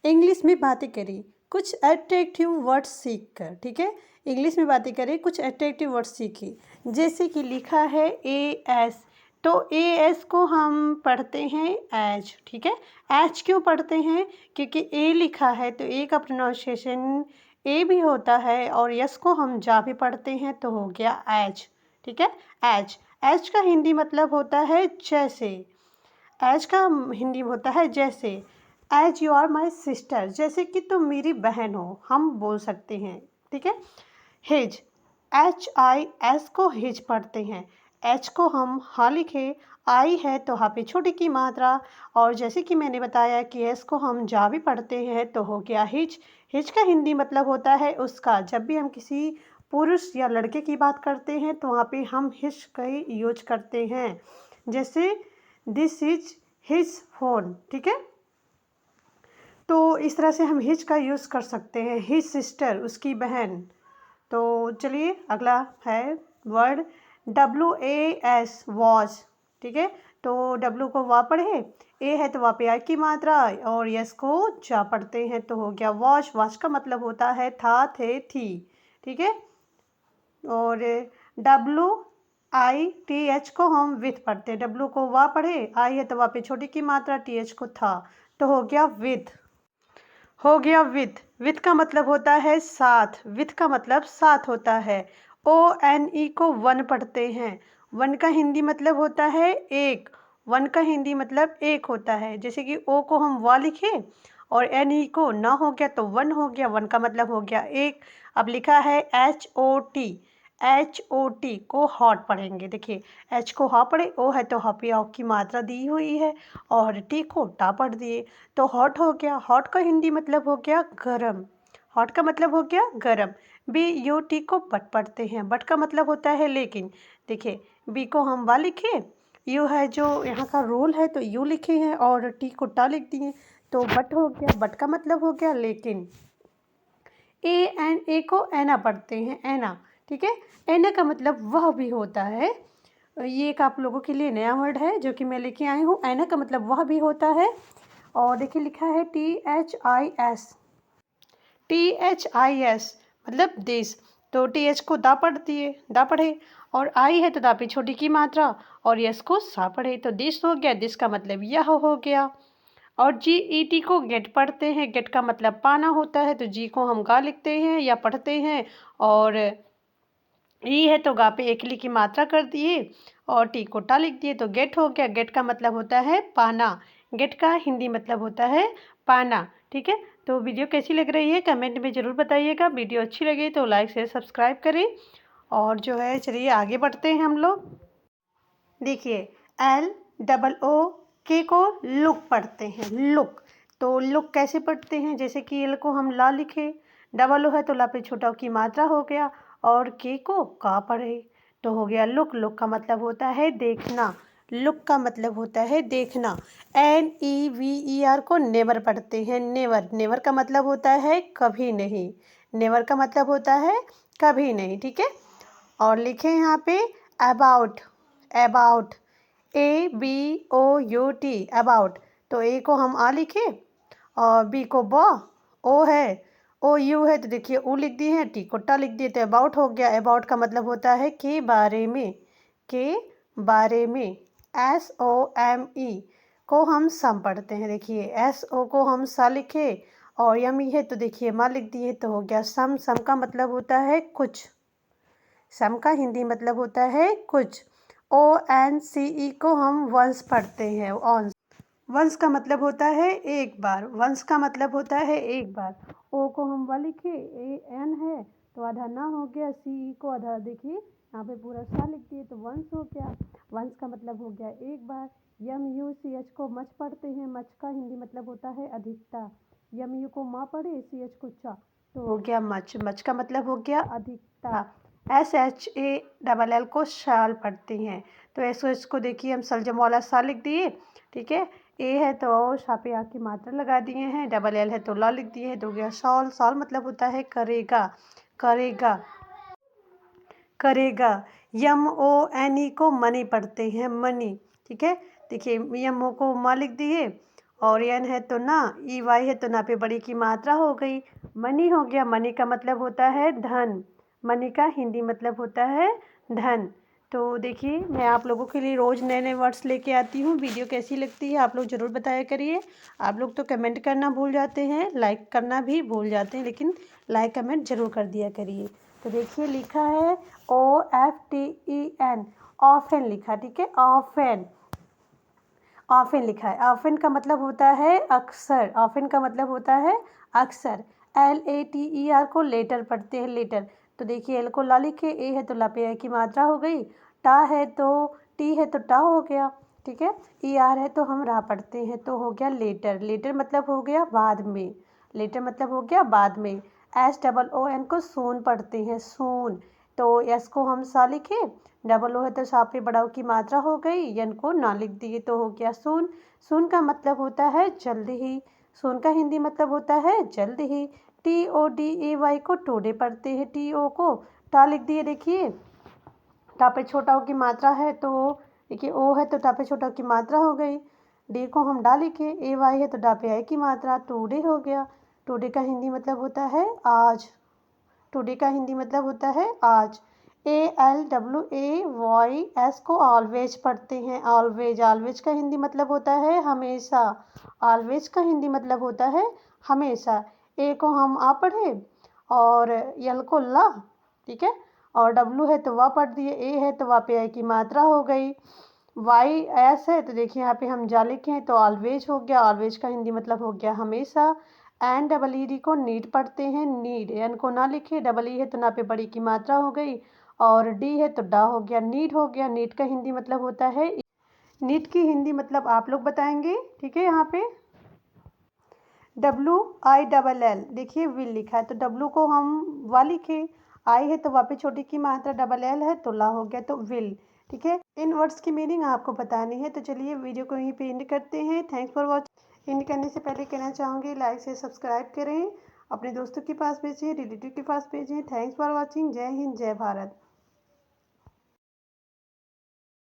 English में बातें करें, कुछ अट्रैक्टिव वर्ड्स सीख कर। ठीक है, इंग्लिश में बातें करें, कुछ अट्रैक्टिव वर्ड्स सीखें। जैसे कि लिखा है ए एस, तो ए एस को हम पढ़ते हैं एज। ठीक है, एज क्यों पढ़ते हैं? क्योंकि ए लिखा है तो ए का प्रोनाउंसिएशन ए भी होता है, और यस को हम जा भी पढ़ते हैं तो हो गया एज। ठीक है, एज। एज का हिंदी मतलब होता है जैसे। एज का हिंदी होता है जैसे। As you are my sister, जैसे कि तुम मेरी बहन हो, हम बोल सकते हैं। ठीक है, हिज, एच आई एस को हिज पढ़ते हैं। एच को हम हा लिखे, आई है तो हा पे छोटी की मात्रा, और जैसे कि मैंने बताया कि एस को हम जा भी पढ़ते हैं तो हो गया हिज। हिज का हिंदी मतलब होता है उसका। जब भी हम किसी पुरुष या लड़के की बात करते हैं तो वहाँ पे हम हिज का ही यूज करते हैं। जैसे दिस इज हिज फोन। ठीक है, तो इस तरह से हम हिज का यूज़ कर सकते हैं। हिज सिस्टर, उसकी बहन। तो चलिए अगला है वर्ड WAS, वॉच। ठीक है, तो डब्लू को वा पढ़े, ए है तो वा पे आई की मात्रा, और यस को जा पढ़ते हैं तो हो गया वॉच। वॉच का मतलब होता है था, थे, थी। ठीक है, और WITH को हम विथ पढ़ते हैं। डब्लू को वा पढ़े, आई है तो वा पे छोटी की मात्रा, TH को था, तो हो गया विथ। हो गया विथ। विथ का मतलब होता है साथ। विथ का मतलब साथ होता है। ONE को वन पढ़ते हैं। वन का हिंदी मतलब होता है एक। वन का हिंदी मतलब एक होता है। जैसे कि ओ को हम वा लिखे और NE को ना हो गया तो वन हो गया। वन का मतलब हो गया एक। अब लिखा है HOT। HOT को हॉट पढ़ेंगे। देखिए, एच को हा पढ़े, ओ है तो हापी ऑफ की मात्रा दी हुई है, और टी को टा पढ़ दिए तो हॉट हो गया। हॉट का हिंदी मतलब हो गया गरम। हॉट का मतलब हो गया गरम। BUT को बट पढ़ते हैं। बट का मतलब होता है लेकिन। देखिए, बी को हम वा लिखे, यू है जो यहाँ का रूल है तो यू लिखे हैं, और टी को टा लिख दिए तो बट हो गया। बट का मतलब हो गया लेकिन। ए को एना पढ़ते हैं, एना। ठीक है, एना का मतलब वह भी होता है। ये एक आप लोगों के लिए नया वर्ड है जो कि मैं लेके आई हूँ। एना का मतलब वह भी होता है। और देखिए लिखा है THIS। THIS मतलब दिस, तो TH को दा पढ़ दिए, दा पढ़े, और आई है तो दा पे छोटी की मात्रा, और यस को सा पढ़े तो दिस हो गया। दिस का मतलब यह हो गया। और GET को गेट पढ़ते हैं। गेट का मतलब पाना होता है, तो जी को हम गा लिखते हैं या पढ़ते हैं, और ई है तो गा पे एकली की मात्रा कर दिए, और टी को टा लिख दिए तो गेट हो गया। गेट का मतलब होता है पाना। गेट का हिंदी मतलब होता है पाना। ठीक है, तो वीडियो कैसी लग रही है कमेंट में ज़रूर बताइएगा। वीडियो अच्छी लगी तो लाइक शेयर सब्सक्राइब करें। और जो है चलिए आगे बढ़ते हैं हम लोग। देखिए, LOOK को लुक पढ़ते हैं, लुक। तो लुक कैसे पढ़ते हैं? जैसे कि एल को हम ला लिखे, डबल ओ है तो ला पे छोटा की मात्रा हो गया, और के को का पढ़े तो हो गया लुक। लुक का मतलब होता है देखना। लुक का मतलब होता है देखना। NEVER को नेवर पढ़ते हैं, नेवर। नेवर का मतलब होता है कभी नहीं। नेवर का मतलब होता है कभी नहीं। ठीक है, और लिखे यहाँ पे अबाउट। About, ABOUT, about. तो ए को हम आ लिखे, और बी को ब, ओ है, OU है तो देखिए ऊ लिख दिए हैं, टी को टा लिख दिए तो अबाउट हो गया। अबाउट का मतलब होता है के बारे में, के बारे में। SOME को हम सम पढ़ते हैं। देखिए, SO को हम सा लिखे, और यमी है तो देखिए माँ लिख दिए तो हो गया सम। सम का मतलब होता है कुछ। सम का हिंदी मतलब होता है कुछ। ONCE को हम वंस पढ़ते हैं, ऑन्स। वंस का मतलब होता है एक बार। वंस का मतलब होता है एक बार। ओ को हम वा लिखे, AN है तो आधा ना हो गया, CE को आधा देखिए यहाँ पे पूरा सा लिख दिए तो वंस हो गया। वंस का मतलब हो गया एक बार। MUCH को मच पढ़ते हैं। मच का हिंदी मतलब होता है अधिकता। MU को माँ पढ़े, CH को चा, तो हो गया मच। मच का मतलब हो गया अधिकता। SHALL को शाल पढ़ते हैं। तो SOH को देखिए हम सलजम वाला सा लिख दिए। ठीक है, ए है तो छापे आ की मात्रा लगा दिए हैं, LL है तो ला लिख दिए हैं तो हो गया सॉल। सॉल मतलब होता है करेगा, करेगा, करेगा। MONE को मनी पढ़ते हैं, मनी। ठीक है, देखिए MO को मा लिख दिए, और एन है तो ना, ई वाई है तो ना पे बड़ी की मात्रा हो गई। मनी हो गया, मनी का मतलब होता है धन, मनी का हिंदी मतलब होता है धन। तो देखिए मैं आप लोगों के लिए रोज़ नए नए वर्ड्स लेके आती हूँ। वीडियो कैसी लगती है आप लोग ज़रूर बताया करिए। आप लोग तो कमेंट करना भूल जाते हैं, लाइक करना भी भूल जाते हैं, लेकिन लाइक कमेंट ज़रूर कर दिया करिए। तो देखिए लिखा है OFTEN, ऑफेन लिखा, ठीक है, ऑफेन, ऑफेन लिखा है। ऑफेन का मतलब होता है अक्सर, ऑफेन का मतलब होता है अक्सर। LATER को लेटर पढ़ते हैं, लेटर। तो देखिए एल को ला लिखे, ए है तो ला पे ए की मात्रा हो गई, टा है तो टी है तो टा हो गया, ठीक है। ER है तो हम रा पढ़ते हैं, तो हो गया लेटर। लेटर मतलब हो गया बाद में, लेटर मतलब हो गया बाद में। SOON को सून पढ़ते हैं, सून। तो एस को हम सा लिखे, डबल ओ है तो सा पे बड़ा ओ की मात्रा हो गई, एन को ना लिख दिए तो हो गया सून। सून का मतलब होता है जल्द ही, सून का हिंदी मतलब होता है जल्द ही। TODAY को टोडे पढ़ते हैं, TO को टा लिख दिए। देखिए टा पे छोटा ओ की मात्रा है तो देखिए ओ है तो टा पे छोटा ओ की मात्रा हो गई। डे को हम डा लिखे, AY है तो डा पे आई की मात्रा, टुडे हो गया। टुडे का हिंदी मतलब होता है आज, टुडे का हिंदी मतलब होता है आज। ALWAYS को ऑलवेज पढ़ते हैं, ऑलवेज। ऑलवेज का हिंदी मतलब होता है हमेशा, ऑलवेज का हिंदी मतलब होता है हमेशा। ए को हम आ पढ़े और यल को ला, ठीक है, और डब्लू है तो वाह पढ़ दिए, ए है तो वाह पे आई की मात्रा हो गई। YS है तो देखिए यहाँ पे हम जा लिखे हैं तो ऑलवेज हो गया, ऑलवेज का हिंदी मतलब हो गया हमेशा। NEED को नीड पढ़ते हैं, नीड। एन को ना लिखे, डबल ई है तो ना पे बड़ी की मात्रा हो गई, और डी है तो डा हो गया, नीड हो गया। नीड का हिंदी मतलब होता है, नीड की हिंदी मतलब आप लोग बताएंगे, ठीक है। यहाँ पे WILL, देखिए विल लिखा है तो डब्लू को हम वा लिखे, आई है तो वा पे छोटी की मात्रा, डबल एल है तो ला हो गया, तो विल, ठीक है। इन वर्ड्स की मीनिंग आपको बतानी है। तो चलिए वीडियो को यहीं पे एंड करते हैं। Thanks for watching. एंड करने से पहले कहना चाहूँगी लाइक से सब्सक्राइब करें, अपने दोस्तों के पास भेजिए, रिलेटिव के पास भेजिए। Thanks for watching. जय हिंद, जय भारत।